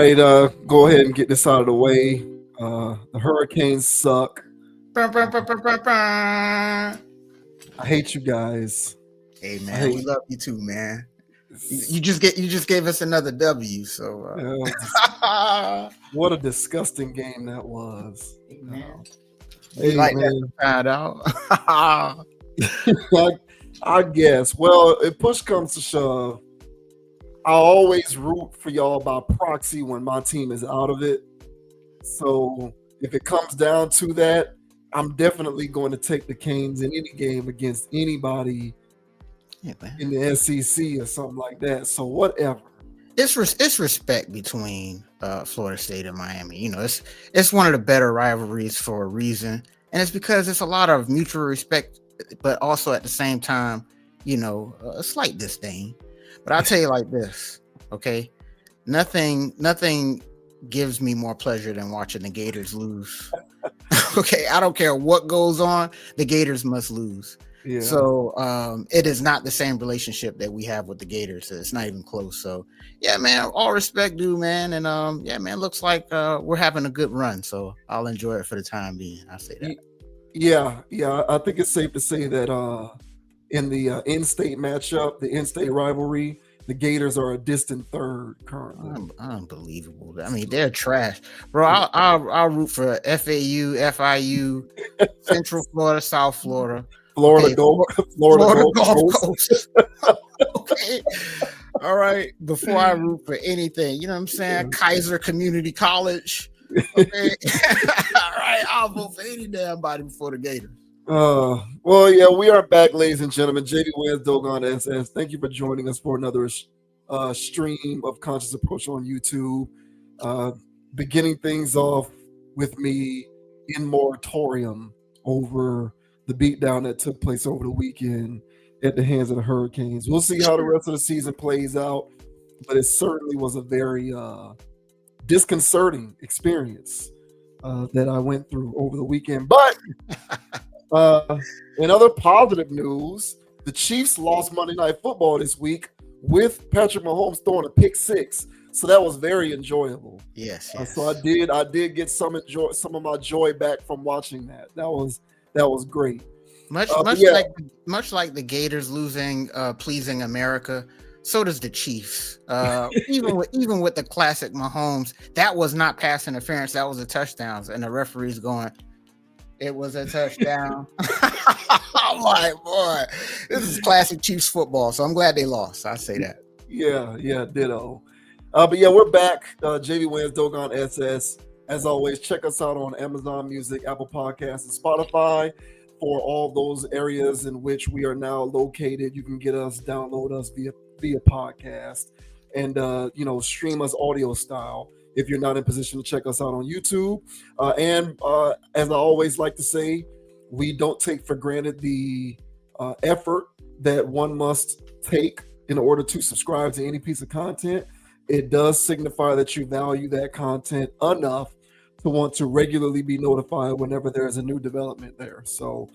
right, go ahead and get this out of the way. The Hurricanes suck. I hate you guys. Hey I man, hate we love you too, man. You just gave us another W. what a disgusting game that was. Hey man, we Hey like that man, to find out. I guess. Well, if push comes to shove, I always root for y'all by proxy when my team is out of it. So if it comes down to that, I'm definitely going to take the Canes in any game against anybody Yeah, man. in the SEC or something like that. So whatever. It's respect between Florida State and Miami. You know, it's one of the better rivalries for a reason, and it's because it's a lot of mutual respect, but also at the same time, a slight disdain. But I'll tell you like this, okay? Nothing gives me more pleasure than watching the Gators lose. Okay, I don't care what goes on, the Gators must lose. Yeah. So it is not the same relationship that we have with the Gators. It's not even close. So yeah, man, all respect due, man. And yeah, man, looks like we're having a good run. So I'll enjoy it for the time being. I'll say that. Yeah. I think it's safe to say that in the in-state matchup, the in-state rivalry, the Gators are a distant third currently. Unbelievable. I mean, they're trash, bro. I'll root for FAU, FIU, Central Florida, South Florida, Florida Gulf Gulf Coast. Okay. All right. Before I root for anything, you know what I'm saying? Kaiser Community College. Okay. All right. I'll vote for any damn body before the Gators. Well, yeah, we are back, ladies and gentlemen. JD Wins, Dogon SS. Thank you for joining us for another stream of Conscious Approach on YouTube. Beginning things off with me in moratorium over the beatdown that took place over the weekend at the hands of the Hurricanes. We'll see how the rest of the season plays out, but it certainly was a very disconcerting experience that I went through over the weekend. But in other positive news, the Chiefs lost Monday Night Football this week with Patrick Mahomes throwing a pick six. So that was very enjoyable. Yes. So I did get some of my joy back from watching that. That was great. Much like the Gators losing, pleasing America, so does the Chiefs. Even with the classic Mahomes, that was not pass interference. That was a touchdown, and the referee's going, it was a touchdown. I'm like, boy, this is classic Chiefs football. So I'm glad they lost. I say that. Yeah, ditto. But yeah, we're back. JV Wins, Dogon SS. As always, check us out on Amazon Music, Apple Podcasts, and Spotify for all those areas in which we are now located. You can get us, download us via podcast, and stream us audio style if you're not in position to check us out on YouTube. And as I always like to say, we don't take for granted the effort that one must take in order to subscribe to any piece of content. It does signify that you value that content enough to want to regularly be notified whenever there is a new development there. So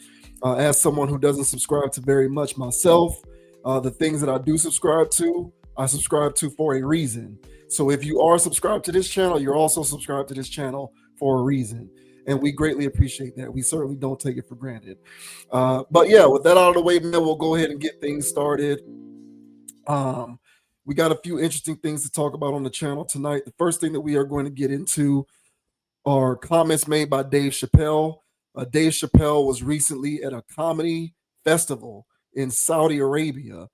as someone who doesn't subscribe to very much myself, the things that I do subscribe to, I subscribe to for a reason. So if you are subscribed to this channel, you're also subscribed to this channel for a reason. And we greatly appreciate that. We certainly don't take it for granted. But yeah, with that out of the way, man, we'll go ahead and get things started. We got a few interesting things to talk about on the channel tonight. The first thing that we are going to get into are comments made by Dave Chappelle. Dave Chappelle was recently at a comedy festival in Saudi Arabia.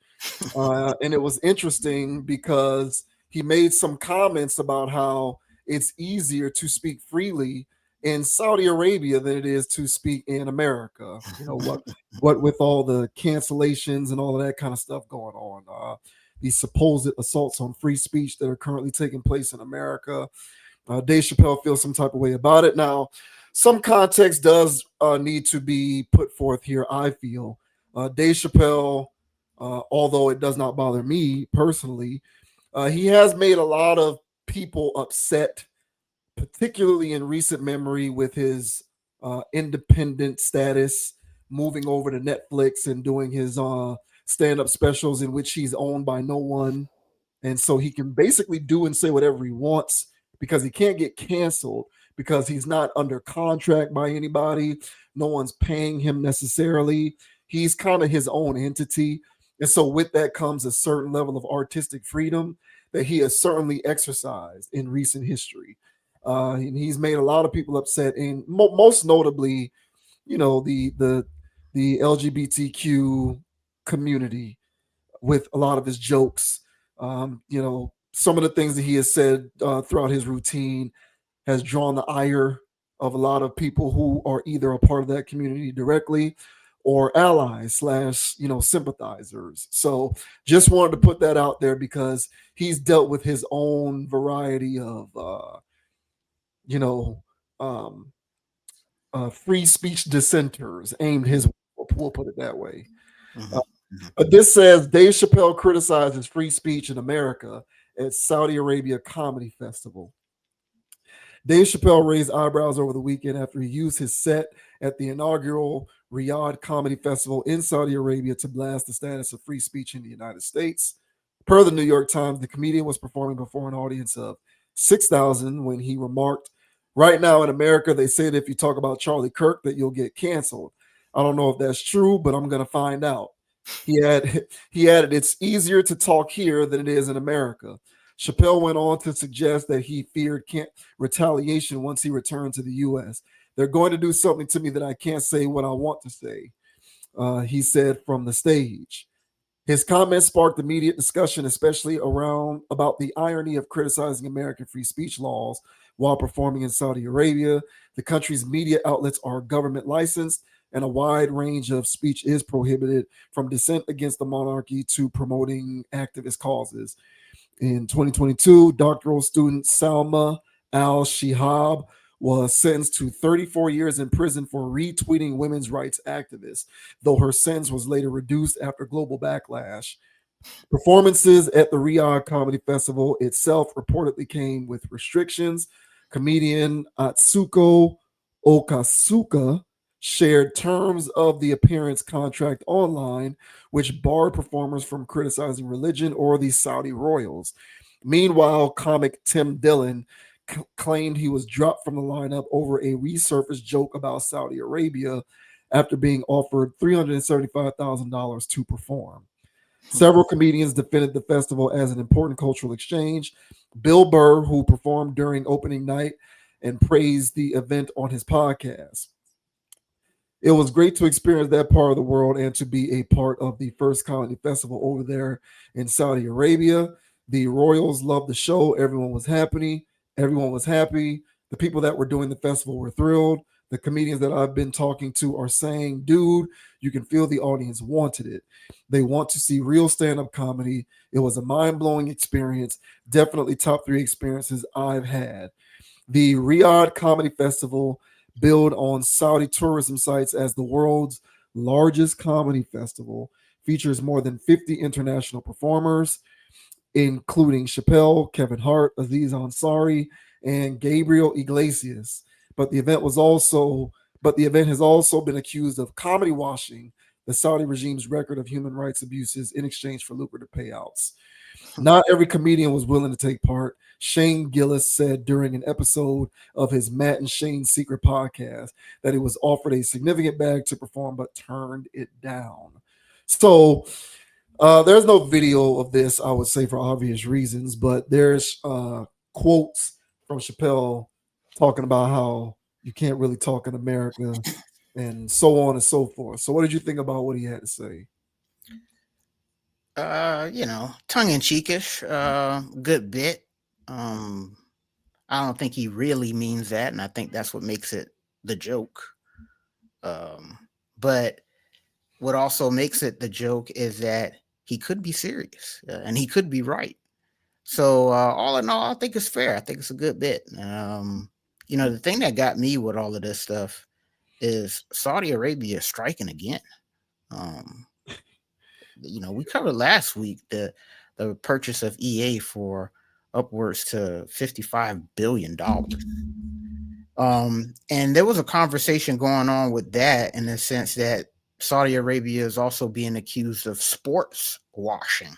And it was interesting because he made some comments about how it's easier to speak freely in Saudi Arabia than it is to speak in America. You know, what with all the cancellations and all of that kind of stuff going on. These supposed assaults on free speech that are currently taking place in America. Dave Chappelle feels some type of way about it. Now, some context does need to be put forth here, I feel. Dave Chappelle, although it does not bother me personally, he has made a lot of people upset, particularly in recent memory with his independent status, moving over to Netflix and doing his stand-up specials in which he's owned by no one. And so he can basically do and say whatever he wants. because he can't get canceled because he's not under contract by anybody. No one's paying him necessarily. He's kind of his own entity. And so, with that comes a certain level of artistic freedom that he has certainly exercised in recent history. And he's made a lot of people upset, and most notably, the LGBTQ community with a lot of his jokes. Some of the things that he has said throughout his routine has drawn the ire of a lot of people who are either a part of that community directly or allies slash sympathizers. So just wanted to put that out there because he's dealt with his own variety of you know um, free speech dissenters aimed his way. We'll put it that way. Mm-hmm. Uh, Mm-hmm. but this says Dave Chappelle criticizes free speech in America at Saudi Arabia Comedy Festival. Dave Chappelle raised eyebrows over the weekend after he used his set at the inaugural Riyadh Comedy Festival in Saudi Arabia to blast the status of free speech in the United States. Per the New York Times, the comedian was performing before an audience of 6,000 when he remarked, "Right now in America, they say that if you talk about Charlie Kirk, that you'll get canceled. I don't know if that's true, but I'm going to find out." He added, "It's easier to talk here than it is in America." Chappelle went on to suggest that he feared retaliation once he returned to the U.S. "They're going to do something to me that I can't say what I want to say," he said from the stage. His comments sparked immediate discussion, especially around about the irony of criticizing American free speech laws while performing in Saudi Arabia. The country's media outlets are government licensed, and a wide range of speech is prohibited, from dissent against the monarchy to promoting activist causes. In 2022, doctoral student Salma Al Shihab was sentenced to 34 years in prison for retweeting women's rights activists, though her sentence was later reduced after global backlash. Performances at the Riyadh Comedy Festival itself reportedly came with restrictions. Comedian Atsuko Okasuka shared terms of the appearance contract online, which barred performers from criticizing religion or the Saudi royals. Meanwhile, comic Tim Dillon claimed he was dropped from the lineup over a resurfaced joke about Saudi Arabia after being offered $375,000 to perform. Several comedians defended the festival as an important cultural exchange. Bill Burr, who performed during opening night and praised the event on his podcast. "It was great to experience that part of the world and to be a part of the first comedy festival over there in Saudi Arabia. The royals loved the show. Everyone was happy. Everyone was happy. The people that were doing the festival were thrilled. The comedians that I've been talking to are saying, dude, you can feel the audience wanted it. They want to see real stand up comedy. It was a mind blowing experience. Definitely top three experiences I've had." The Riyadh Comedy Festival, billed on Saudi tourism sites as the world's largest comedy festival, features more than 50 international performers, including Chappelle, Kevin Hart, Aziz Ansari, and Gabriel Iglesias. But the event was also but the event has also been accused of comedy washing the Saudi regime's record of human rights abuses in exchange for lucrative payouts. Not every comedian was willing to take part. Shane Gillis said during an episode of his Matt and Shane Secret podcast that he was offered a significant bag to perform but turned it down. So there's no video of this, I would say, for obvious reasons, but there's quotes from Chappelle talking about how you can't really talk in America and so on and so forth. So, what did you think about what he had to say? Tongue in cheekish, good bit. Um, I don't think he really means that, and I think that's what makes it the joke. Um, but what also makes it the joke is that he could be serious and he could be right. So all in all, I think it's fair. I think it's a good bit. The thing that got me with all of this stuff is Saudi Arabia striking again. Um, we covered last week the purchase of EA for upwards to $55 billion. And there was a conversation going on with that in the sense that Saudi Arabia is also being accused of sports washing.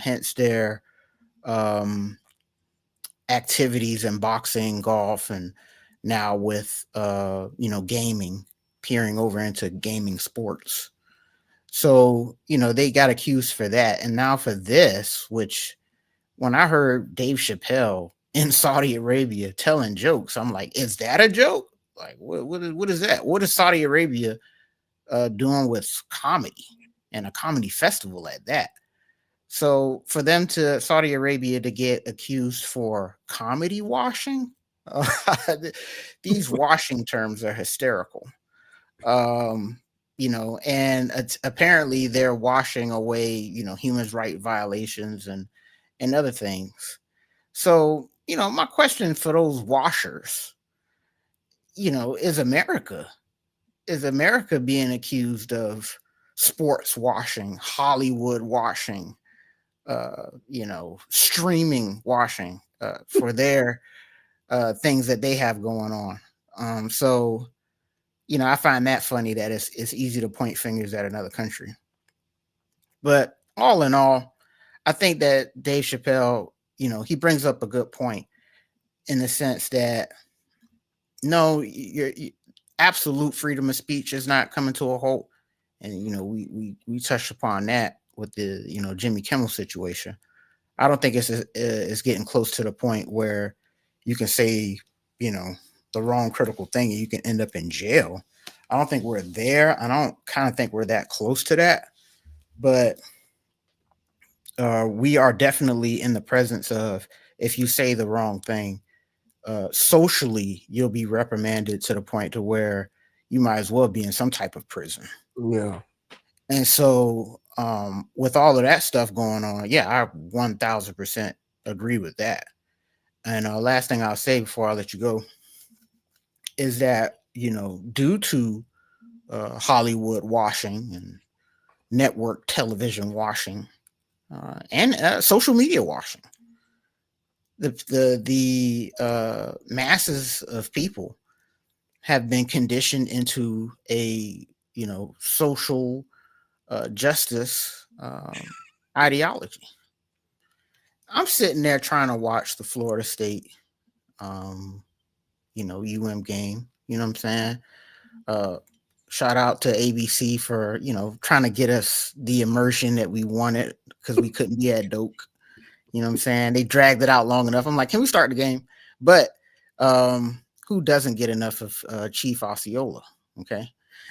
Hence their um, activities in boxing, golf, and now with gaming, peering over into gaming sports. So, they got accused for that. And now for this, which when I heard Dave Chappelle in Saudi Arabia telling jokes, I'm like, is that a joke? Like, what is that? What is Saudi Arabia doing with comedy and a comedy festival at that? So for them to Saudi Arabia to get accused for comedy washing, uh, these washing terms are hysterical. Um, and apparently they're washing away, human right violations and other things. So, my question for those washers, is America being accused of sports washing, Hollywood washing, streaming washing for their things that they have going on. So, I find that funny that it's easy to point fingers at another country. But all in all, I think that Dave Chappelle, he brings up a good point in the sense that no, absolute freedom of speech is not coming to a halt, and we touched upon that with the Jimmy Kimmel situation. I don't think it's getting close to the point where you can say the wrong critical thing and you can end up in jail. I don't think we're there. I don't kind of think we're that close to that, but we are definitely in the presence of, if you say the wrong thing, socially you'll be reprimanded to the point to where you might as well be in some type of prison. Yeah. And so with all of that stuff going on, yeah, I 1000% agree with that. And last thing I'll say before I let you go is that, due to Hollywood washing and network television washing and social media washing, the masses of people have been conditioned into a social justice ideology. I'm sitting there trying to watch the Florida State game. You know what I'm saying? Uh, Shout out to ABC for trying to get us the immersion that we wanted because we couldn't be at Doak. You know what I'm saying? They dragged it out long enough. I'm like, can we start the game? But who doesn't get enough of Chief Osceola? Okay.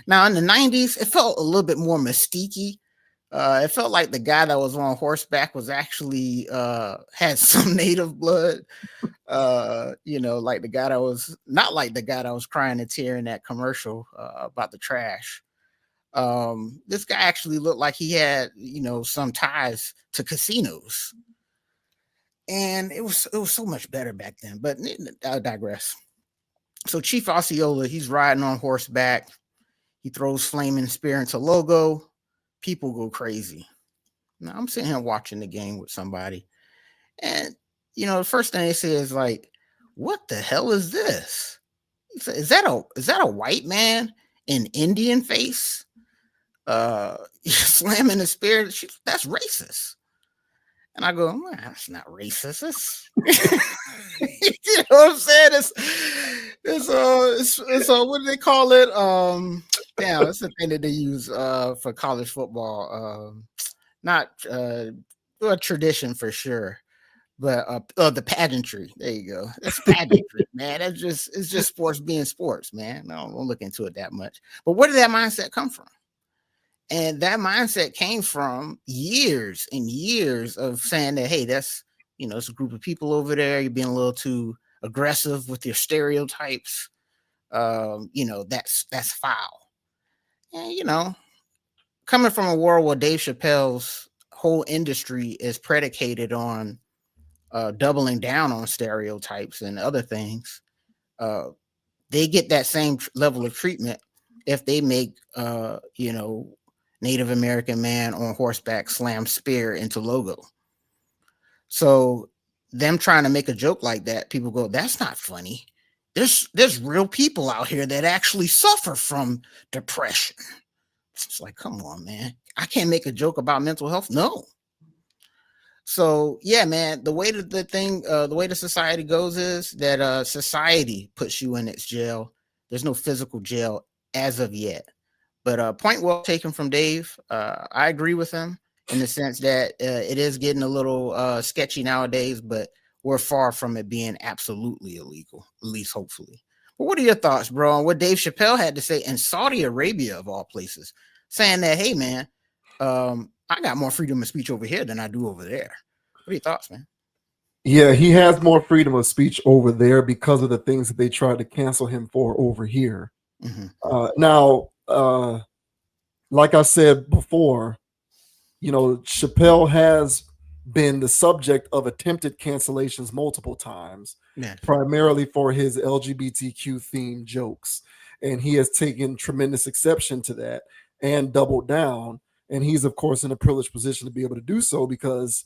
Now in the 90s, it felt a little bit more mystique. It felt like the guy that was on horseback was actually had some native blood. Like the guy that was not like the guy that was crying a tear in that commercial about the trash. This guy actually looked like he had, some ties to casinos. And it was so much better back then, but I digress. So Chief Osceola, he's riding on horseback. He throws flaming spear into logo. People go crazy. Now I'm sitting here watching the game with somebody, and the first thing they say is like, "What the hell is this?" He said, "Is that a white man in Indian face? Slamming the spear? That's racist." And I go, well, that's not racist. You know what I'm saying? It's what do they call it? Damn, it's the thing that they use for college football. Not a tradition for sure, but the pageantry. There you go. That's pageantry, man. It's just sports being sports, man. No, don't look into it that much. But where did that mindset come from? And that mindset came from years and years of saying that, hey, that's, it's a group of people over there. You're being a little too aggressive with your stereotypes. That's foul. And, coming from a world where Dave Chappelle's whole industry is predicated on doubling down on stereotypes and other things, they get that same level of treatment if they make, Native American man on horseback slam spear into logo. So them trying to make a joke like that, people go, that's not funny. There's real people out here that actually suffer from depression. It's like, come on, man. I can't make a joke about mental health. No. So yeah, man, the way that the way the society goes is that society puts you in its jail. There's no physical jail as of yet. But point well taken from Dave. I agree with him in the sense that it is getting a little sketchy nowadays, but we're far from it being absolutely illegal, at least hopefully. But what are your thoughts, bro, on what Dave Chappelle had to say in Saudi Arabia, of all places, saying that, hey, man, I got more freedom of speech over here than I do over there. What are your thoughts, man? Yeah, he has more freedom of speech over there because of the things that they tried to cancel him for over here. Mm-hmm. Now, like I said before, Chappelle has been the subject of attempted cancellations multiple times, Yeah. primarily for his LGBTQ themed jokes. And he has taken tremendous exception to that and doubled down. And he's, of course, in a privileged position to be able to do so because,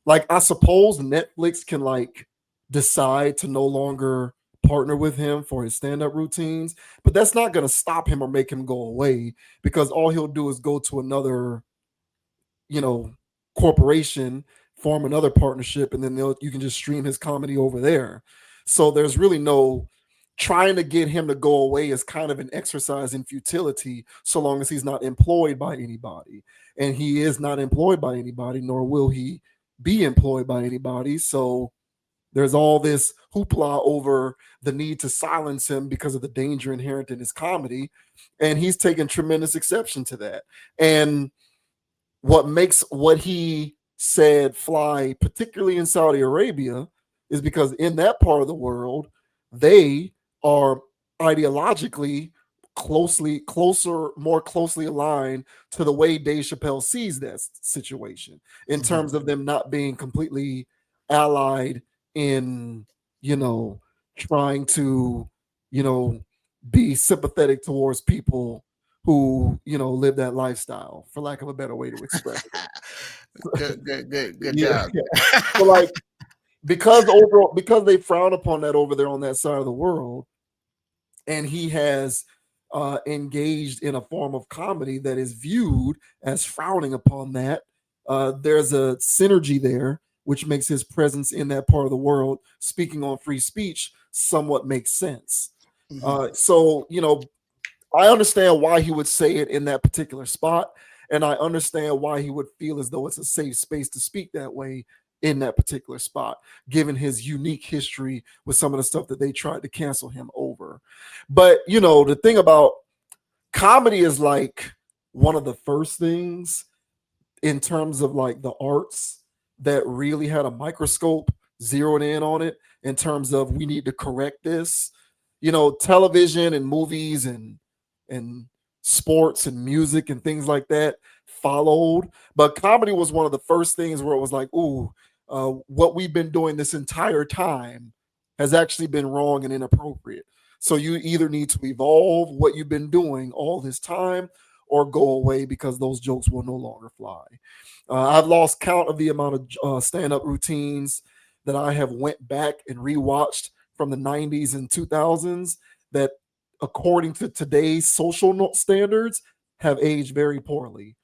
like, I suppose Netflix can, like, decide to no longer partner with him for his stand up routines, but that's not going to stop him or make him go away because all he'll do is go to another you know, corporation, form another partnership, and then you can just stream his comedy over there. So there's really no trying to get him to go away is kind of an exercise in futility so long as he's not employed by anybody. And he is not employed by anybody, nor will he be employed by anybody. So there's all this hoopla over the need to silence him because of the danger inherent in his comedy. And he's taken tremendous exception to that. And what makes what he said fly, particularly in Saudi Arabia, is because in that part of the world, they are ideologically more closely aligned to the way Dave Chappelle sees that situation in Mm-hmm. terms of them not being completely allied in, you know, trying to, you know, be sympathetic towards people who live that lifestyle, for lack of a better way to express Good it. job. Yeah. So like because they frown upon that over there on that side of the world, and he has engaged in a form of comedy that is viewed as frowning upon that. There's a synergy there, which makes his presence in that part of the world, speaking on free speech, somewhat makes sense. Mm-hmm. So I understand why he would say it in that particular spot, and I understand why he would feel as though it's a safe space to speak that way in that particular spot, given his unique history with some of the stuff that they tried to cancel him over. But the thing about comedy is like one of the first things in terms of like the arts that really had a microscope zeroed in on it in terms of we need to correct this. Television and movies and sports and music and things like that followed, but comedy was one of the first things where it was like, ooh, what we've been doing this entire time has actually been wrong and inappropriate. So you either need to evolve what you've been doing all this time or go away because those jokes will no longer fly. I've lost count of the amount of stand-up routines that I have went back and rewatched from the 90s and 2000s that, according to today's social standards, have aged very poorly.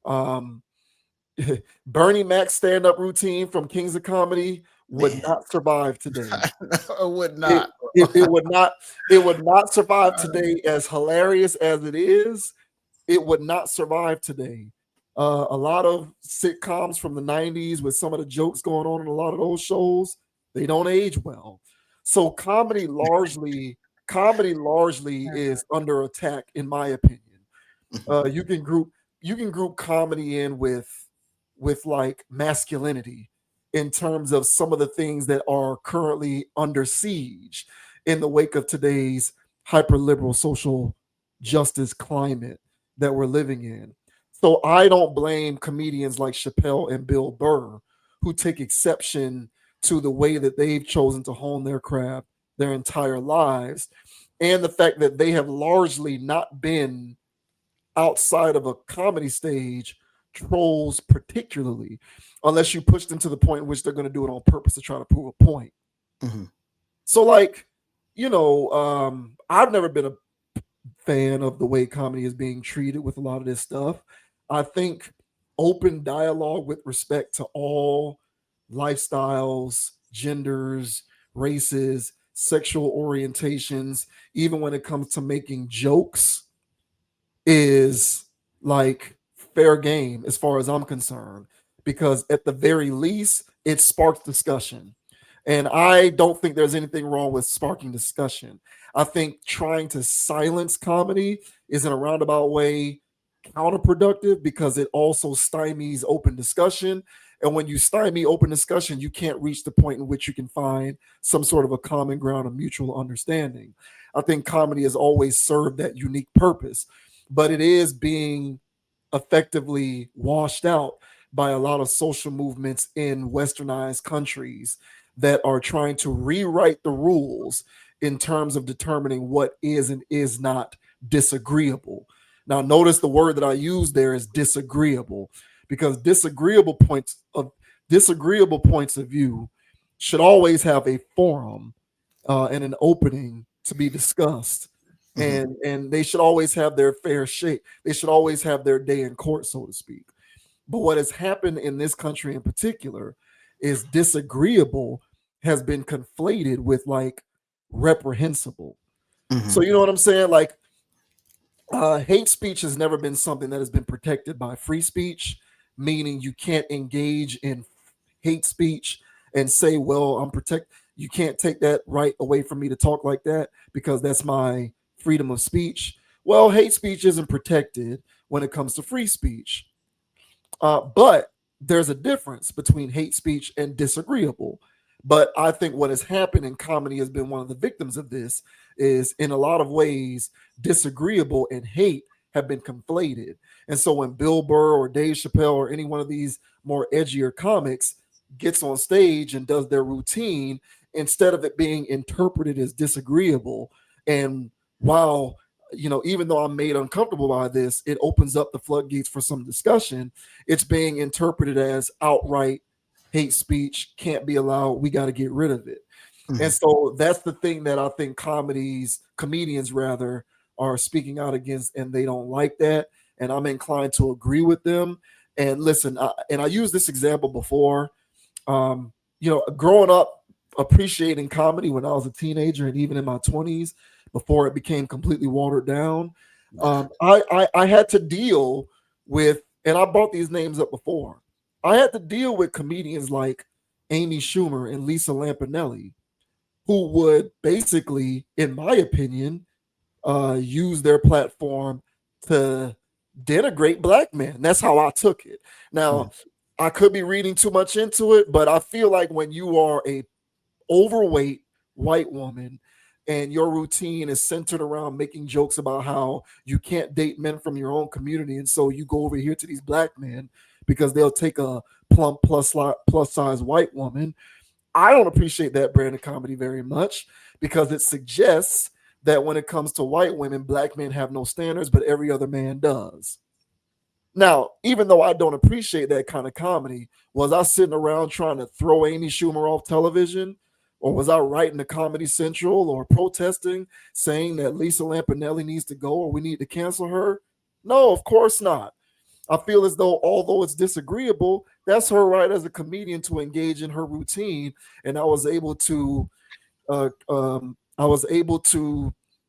Um, Bernie Mac's stand-up routine from Kings of Comedy would Man, not survive today. I would It, not. it would not survive Uh, today as hilarious as it is. It would not survive today. A lot of sitcoms from the 90s with some of the jokes going on in a lot of those shows, they don't age well. So comedy largely is under attack, in my opinion. mhm, You can group comedy in with like masculinity in terms of some of the things that are currently under siege in the wake of today's hyper liberal social justice climate that we're living in. So I don't blame comedians like Chappelle and Bill Burr who take exception to the way that they've chosen to hone their craft their entire lives, and the fact that they have largely not been outside of a comedy stage trolls, particularly, unless you push them to the point in which they're going to do it on purpose to try to prove a point. mhm. So like, I've never been a fan of the way comedy is being treated with a lot of this stuff. I think open dialogue with respect to all lifestyles, genders, races, sexual orientations, even when it comes to making jokes, is like fair game as far as I'm concerned, because at the very least, it sparks discussion. And I don't think there's anything wrong with sparking discussion. I think trying to silence comedy is in a roundabout way counterproductive because it also stymies open discussion. And when you stymie open discussion, you can't reach the point in which you can find some sort of a common ground of mutual understanding. I think comedy has always served that unique purpose, but it is being effectively washed out by a lot of social movements in westernized countries that are trying to rewrite the rules in terms of determining what is and is not disagreeable. Now, notice the word that I use there is disagreeable, because disagreeable points of view should always have a forum and an opening to be discussed, Mm-hmm. and they should always have their fair shake. They should always have their day in court, so to speak. But what has happened in this country in particular is disagreeable has been conflated with like reprehensible. Mm-hmm. So you know what I'm saying? Like hate speech has never been something that has been protected by free speech, meaning you can't engage in hate speech and say, well, I'm protect. You can't take that right away from me to talk like that because that's my freedom of speech. Well, hate speech isn't protected when it comes to free speech. But there's a difference between hate speech and disagreeable. But I think what has happened in comedy has been one of the victims of this is in a lot of ways, disagreeable and hate have been conflated. And so when Bill Burr or Dave Chappelle or any one of these more edgier comics gets on stage and does their routine, instead of it being interpreted as disagreeable, and wow, even though I'm made uncomfortable by this, it opens up the floodgates for some discussion. It's being interpreted as outright hate speech, can't be allowed. We got to get rid of it. And Mm-hmm. so that's the thing that I think comedians rather, are speaking out against, and they don't like that. And I'm inclined to agree with them. And listen, I used this example before. Growing up appreciating comedy when I was a teenager and even in my 20s before it became completely watered down, I had to deal with, and I brought these names up before. I had to deal with comedians like Amy Schumer and Lisa Lampanelli, who would basically, in my opinion, use their platform to denigrate black men. That's how I took it. Mm-hmm. Now, I could be reading too much into it, but I feel like when you are a overweight white woman and your routine is centered around making jokes about how you can't date men from your own community, and so you go over here to these black men because they'll take a plump plus size white woman. I don't appreciate that brand of comedy very much because it suggests that when it comes to white women, black men have no standards, but every other man does. Now, even though I don't appreciate that kind of comedy, was I sitting around trying to throw Amy Schumer off television? Or was I writing to Comedy Central or protesting saying that Lisa Lampanelli needs to go or we need to cancel her? No, of course not. I feel as though, although it's disagreeable, that's her right as a comedian to engage in her routine. And I was able to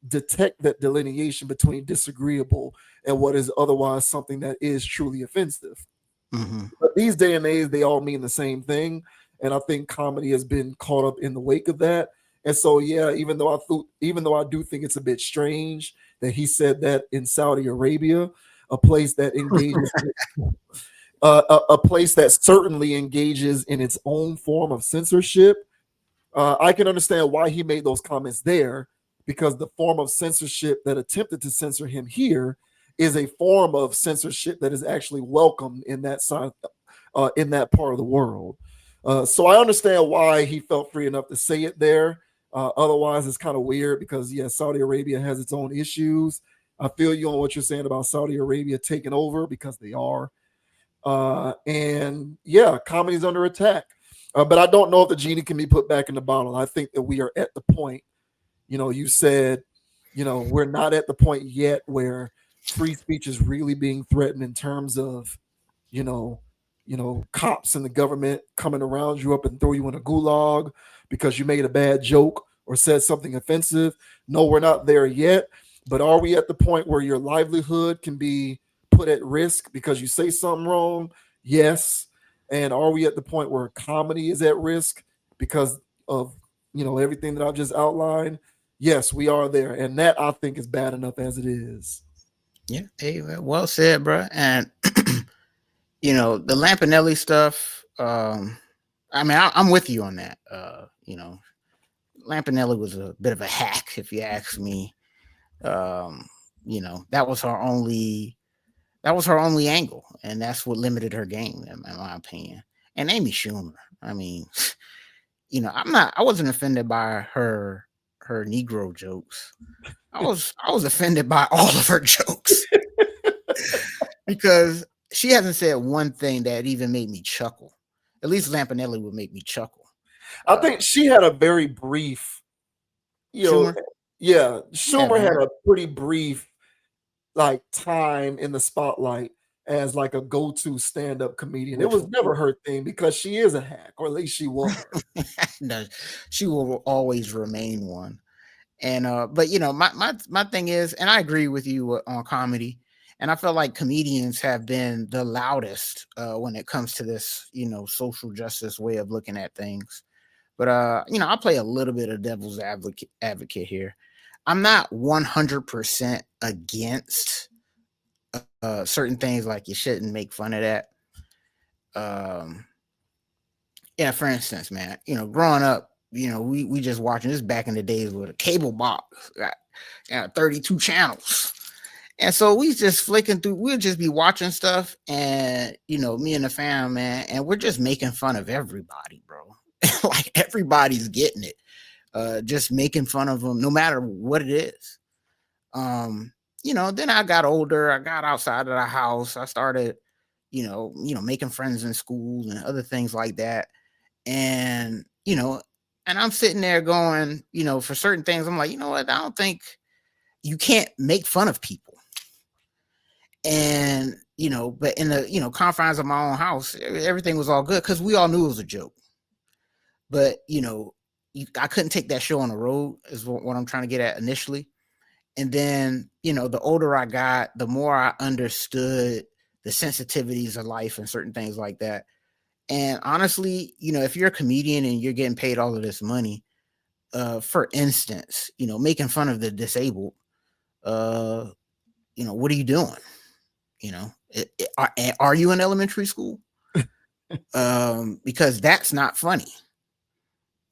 detect that delineation between disagreeable and what is otherwise something that is truly offensive. Mm-hmm. But these day and age, they all mean the same thing, and I think comedy has been caught up in the wake of that. And so, yeah, even though I do think it's a bit strange that he said that in Saudi Arabia, a place that engages, a place that certainly engages in its own form of censorship, I can understand why he made those comments there, because the form of censorship that attempted to censor him here is a form of censorship that is actually welcomed in that side, in that part of the world. So I understand why he felt free enough to say it there. Otherwise, it's kind of weird because, yeah, Saudi Arabia has its own issues. I feel you on what you're saying about Saudi Arabia taking over because they are. And yeah, comedy's under attack. But I don't know if the genie can be put back in the bottle. I think that we are at the point, you said, we're not at the point yet where free speech is really being threatened in terms of you know, cops and the government coming to round you up and throw you in a gulag because you made a bad joke or said something offensive. No, we're not there yet. But are we at the point where your livelihood can be put at risk because you say something wrong? Yes. And are we at the point where comedy is at risk because of everything that I've just outlined? Yes, we are there, and that I think is bad enough as it is. Yeah, hey, well said, bro. And the Lampanelli stuff. I mean, I'm with you on that. Lampanelli was a bit of a hack, if you ask me. Um, that was her only angle, and that's what limited her game, in my opinion. And Amy Schumer, I mean, I wasn't offended by her Negro jokes. I was offended by all of her jokes because she hasn't said one thing that even made me chuckle. At least Lampanelli would make me chuckle. I think she had a very brief, you know, Schumer, yeah, yeah, Schumer had man. a pretty brief like time in the spotlight as like a go-to stand-up comedian. It Which was never her thing because she is a hack, or at least she was. no, she will always remain one. And but my thing is, and I agree with you on comedy, and I feel like comedians have been the loudest when it comes to this, social justice way of looking at things. But I play a little bit of devil's advocate here. I'm not 100% against certain things, like you shouldn't make fun of that. Um, yeah, for instance, man, growing up, we just watching this back in the days with a cable box, got 32 channels. And so we just flicking through, we'll just be watching stuff, and me and the fam, man, and we're just making fun of everybody, bro. Like everybody's getting it. Just making fun of them, no matter what it is. Then I got older, I got outside of the house, I started, making friends in school and other things like that. And and I'm sitting there going, for certain things, I'm like, you know what, I don't think you can't make fun of people. And but in the confines of my own house, everything was all good because we all knew it was a joke. But I couldn't take that show on the road, is what I'm trying to get at initially. And then the older I got, the more I understood the sensitivities of life and certain things like that. And honestly, if you're a comedian and you're getting paid all of this money, for instance, making fun of the disabled, what are you doing? Are you in elementary school? Because that's not funny.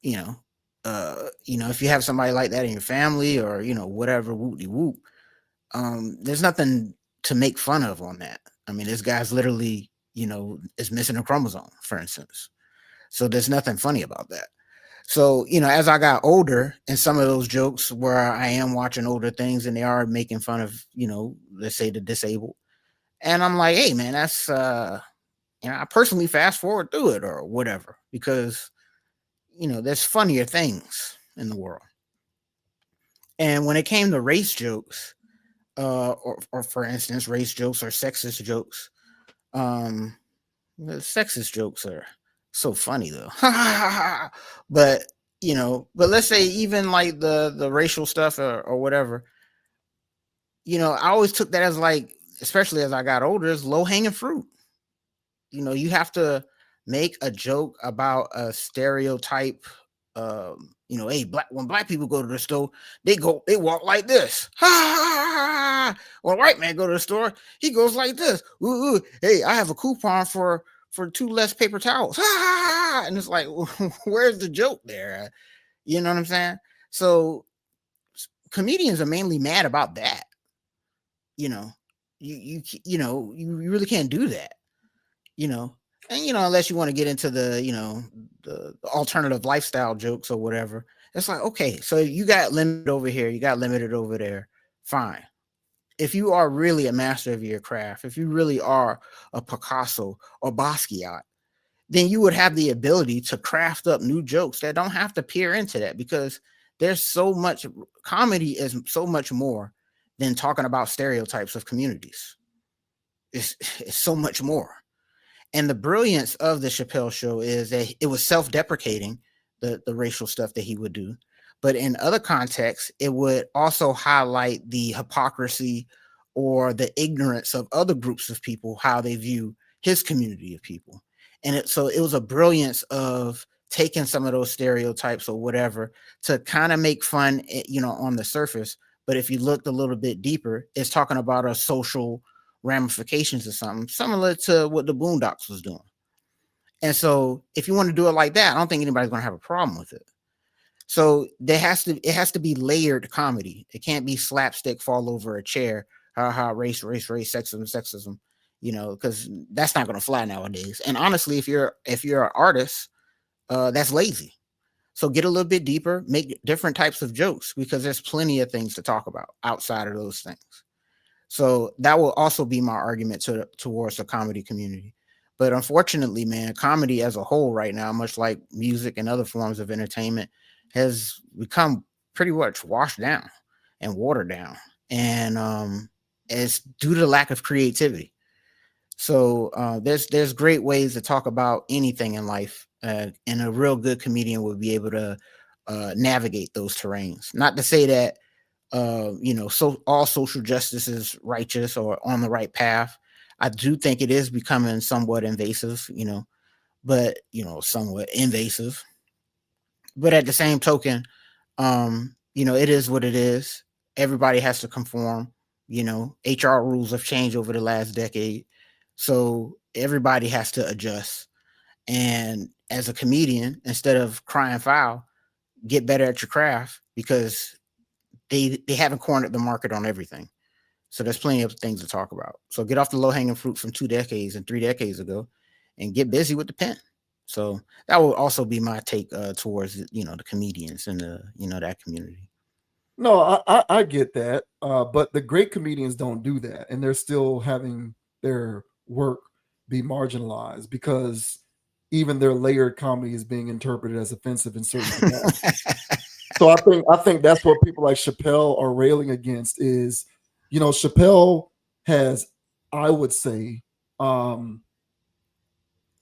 If you have somebody like that in your family, or whatever, whoop de whoop, there's nothing to make fun of on that. I mean, this guy's literally, is missing a chromosome, for instance. So there's nothing funny about that. So, as I got older, and some of those jokes where I am watching older things and they are making fun of, let's say the disabled. And I'm like, hey man, that's I personally fast forward through it or whatever, because there's funnier things in the world. And when it came to race jokes, or for instance, race jokes or sexist jokes, um, the sexist jokes are so funny though. But but let's say even like the racial stuff, or whatever, I always took that as like, especially as I got older, as low hanging fruit. You have to make a joke about a stereotype. Hey, when black people go to the store, they walk like this. When a white man go to the store, he goes like this. Ooh, ooh. Hey, I have a coupon for 2 less paper towels. And it's like, where's the joke there? You know what I'm saying? So comedians are mainly mad about that. You really can't do that. And unless you want to get into the alternative lifestyle jokes or whatever, it's like, okay, so you got limited over here, you got limited over there, fine. If you are really a master of your craft, if you really are a Picasso or Basquiat, then you would have the ability to craft up new jokes that don't have to peer into that, because there's so much, comedy is so much more than talking about stereotypes of communities. It's so much more. And the brilliance of the Chappelle show is that it was self-deprecating, the racial stuff that he would do. But in other contexts, it would also highlight the hypocrisy or the ignorance of other groups of people, how they view his community of people. And so it was a brilliance of taking some of those stereotypes or whatever to kind of make fun, on the surface. But if you looked a little bit deeper, it's talking about a social ramifications or something similar to what the Boondocks was doing. And so if you want to do it like that, I don't think anybody's going to have a problem with it. So it has to be layered comedy. It can't be slapstick, fall over a chair, ha ha, race, sexism, because that's not going to fly nowadays. And honestly, if you're an artist, that's lazy. So get a little bit deeper, make different types of jokes because there's plenty of things to talk about outside of those things. So that will also be my argument towards the comedy community. But unfortunately, man, comedy as a whole right now, much like music and other forms of entertainment, has become pretty much washed down and watered down. And it's due to the lack of creativity. So there's great ways to talk about anything in life, and a real good comedian would be able to navigate those terrains. Not to say that so all social justice is righteous or on the right path. I do think it is becoming somewhat invasive, but somewhat invasive. But at the same token, it is what it is. Everybody has to conform. HR rules have changed over the last decade, so everybody has to adjust. And as a comedian, instead of crying foul, get better at your craft because they haven't cornered the market on everything. So there's plenty of things to talk about. So get off the low hanging fruit from 2 decades and 3 decades ago, and get busy with the pen. So that will also be my take towards the comedians and that community. No, I get that, but the great comedians don't do that, and they're still having their work be marginalized because even their layered comedy is being interpreted as offensive in certain capacities. So I think that's what people like Chappelle are railing against is, Chappelle has, I would say, um,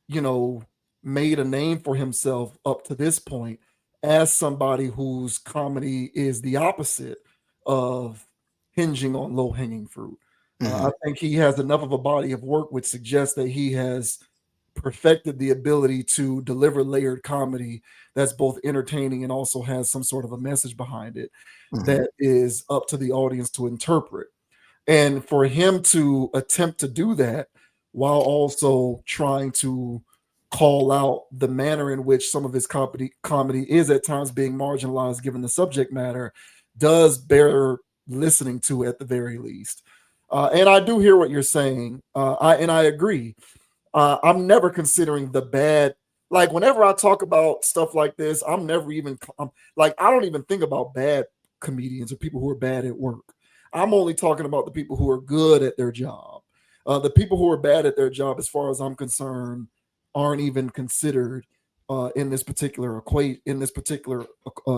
you know, made a name for himself up to this point as somebody whose comedy is the opposite of hinging on low hanging fruit. I Hmm. think he has enough of a body of work which suggests that he has perfected the ability to deliver layered comedy that's both entertaining and also has some sort of a message behind it Hmm. that is up to the audience to interpret. And for him to attempt to do that while also trying to call out the manner in which some of his comedy is at times being marginalized given the subject matter does bear listening to at the very least. And I do hear what you're saying. I agree. I'm never considering the bad. Like whenever I talk about stuff like this, I'm never even like I don't even think about bad comedians or people who are bad at work. I'm only talking about the people who are good at their job. The people who are bad at their job, as far as I'm concerned, aren't even considered in this particular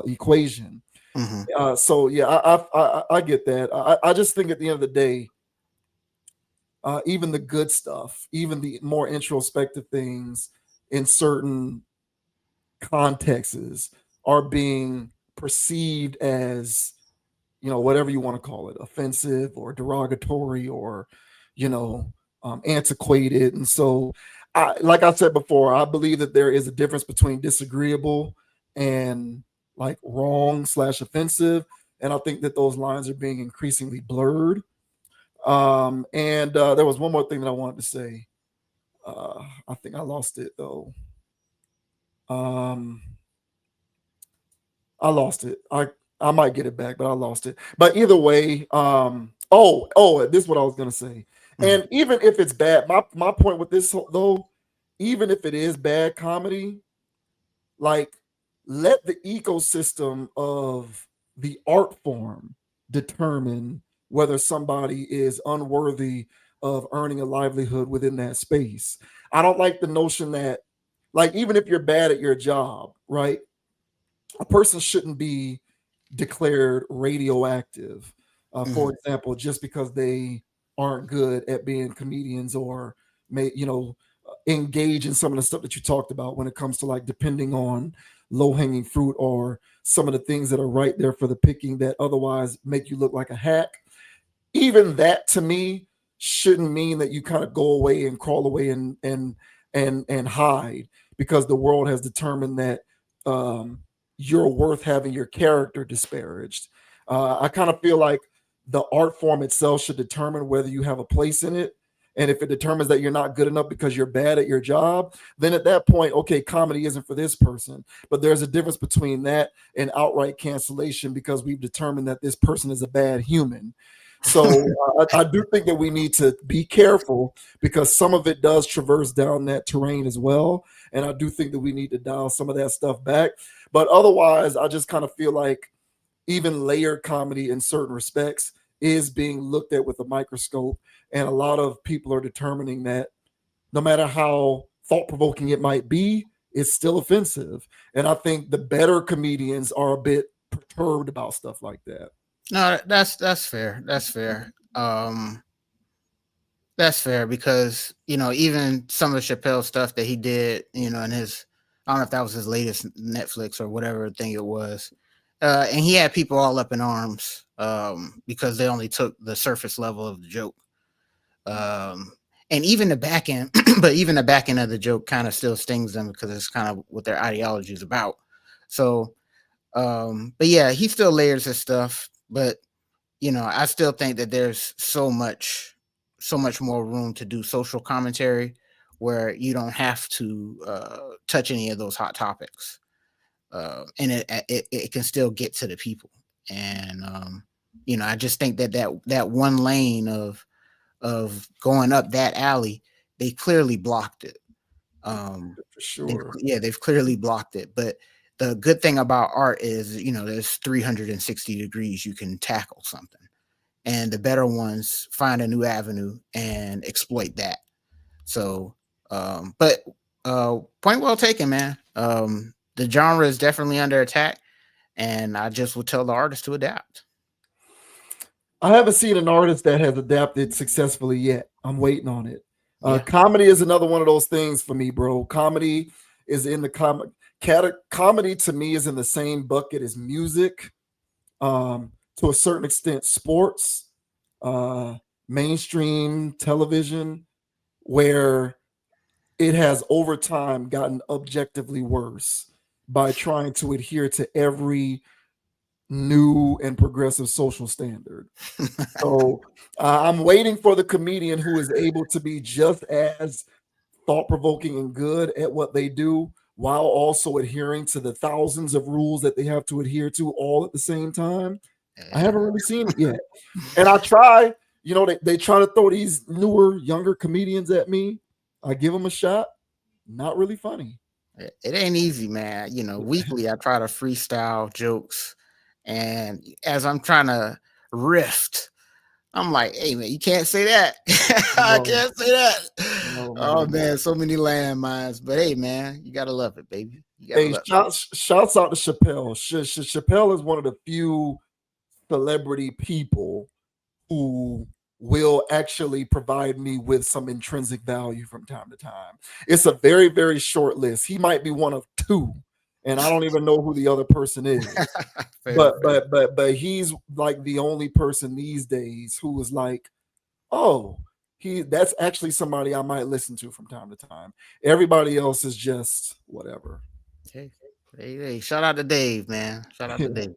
equation. Hmm. So yeah, I get that. I just think at the end of the day, even the good stuff, even the more introspective things in certain contexts are being perceived as, whatever you want to call it, offensive or derogatory or, you know, antiquated. And so, like I said before, I believe that there is a difference between disagreeable and like wrong slash offensive. And I think that those lines are being increasingly blurred. And there was one more thing that I wanted to say. I think I lost it though. Um, I lost it. I might get it back, but I lost it. But either way, this is what I was gonna say. Hmm. And even if it's bad, my point with this though, even if it is bad comedy, like let the ecosystem of the art form determine whether somebody is unworthy of earning a livelihood within that space. I don't like the notion that, like, even if you're bad at your job, right, a person shouldn't be declared radioactive, for example, just because they aren't good at being comedians or may engage in some of the stuff that you talked about when it comes to like depending on low hanging fruit or some of the things that are right there for the picking that otherwise make you look like a hack. Even that to me shouldn't mean that you kind of go away and crawl away and hide because the world has determined that um, you're worth having your character disparaged. I kind of feel like the art form itself should determine whether you have a place in it. And if it determines that you're not good enough because you're bad at your job, then at that point, okay, comedy isn't for this person. But there's a difference between that and outright cancellation because we've determined that this person is a bad human. So I do think that we need to be careful because some of it does traverse down that terrain as well. And I do think that we need to dial some of that stuff back. But otherwise, I just kind of feel like even layered comedy in certain respects is being looked at with a microscope. And a lot of people are determining that no matter how thought provoking it might be, it's still offensive. And I think the better comedians are a bit perturbed about stuff like that. No, that's fair. That's fair. That's fair because even some of Chappelle stuff that he did, in his, I don't know if that was his latest Netflix or whatever thing it was, and he had people all up in arms because they only took the surface level of the joke, and even the back end, but even the back end of the joke kind of still stings them because it's kind of what their ideology is about. So, but yeah, he still layers his stuff, but I still think that there's so much more room to do social commentary where you don't have to touch any of those hot topics, and it can still get to the people. And I just think that one lane of going up that alley, they clearly blocked it. For sure. They've clearly blocked it. But the good thing about art is, there's 360 degrees you can tackle something, and the better ones find a new avenue and exploit that. So, but point well taken, man. The genre is definitely under attack, and I just would tell the artist to adapt. I haven't seen an artist that has adapted successfully yet. I'm waiting on it. Yeah. Comedy is another one of those things for me, bro. Comedy is in the comedy to me is in the same bucket as music, to a certain extent, sports, uh, mainstream television, where it has over time gotten objectively worse by trying to adhere to every new and progressive social standard. So I'm waiting for the comedian who is able to be just as thought provoking and good at what they do while also adhering to the thousands of rules that they have to adhere to all at the same time. I Yeah. haven't really seen it yet. And I try, they try to throw these newer, younger comedians at me. I give them a shot. Not really funny. It ain't easy, man. Weekly I try to freestyle jokes, and as I'm trying to riff, I'm like, hey man, you can't say that. I No, can't say that. no, no, Oh man, no. so many landmines. But hey man, you gotta love it, baby. You gotta Hey, love shouts out to Chappelle. Chappelle is one of the few celebrity people who will actually provide me with some intrinsic value from time to time. It's a very, very short list. He might be one of two, and I don't even know who the other person is. it. Fair, But fair. but but but he's like the only person these days who is like, oh, that's actually somebody I might listen to from time to time. Everybody else is just whatever. Hey, hey, shout out to Dave, man. Shout out to Dave.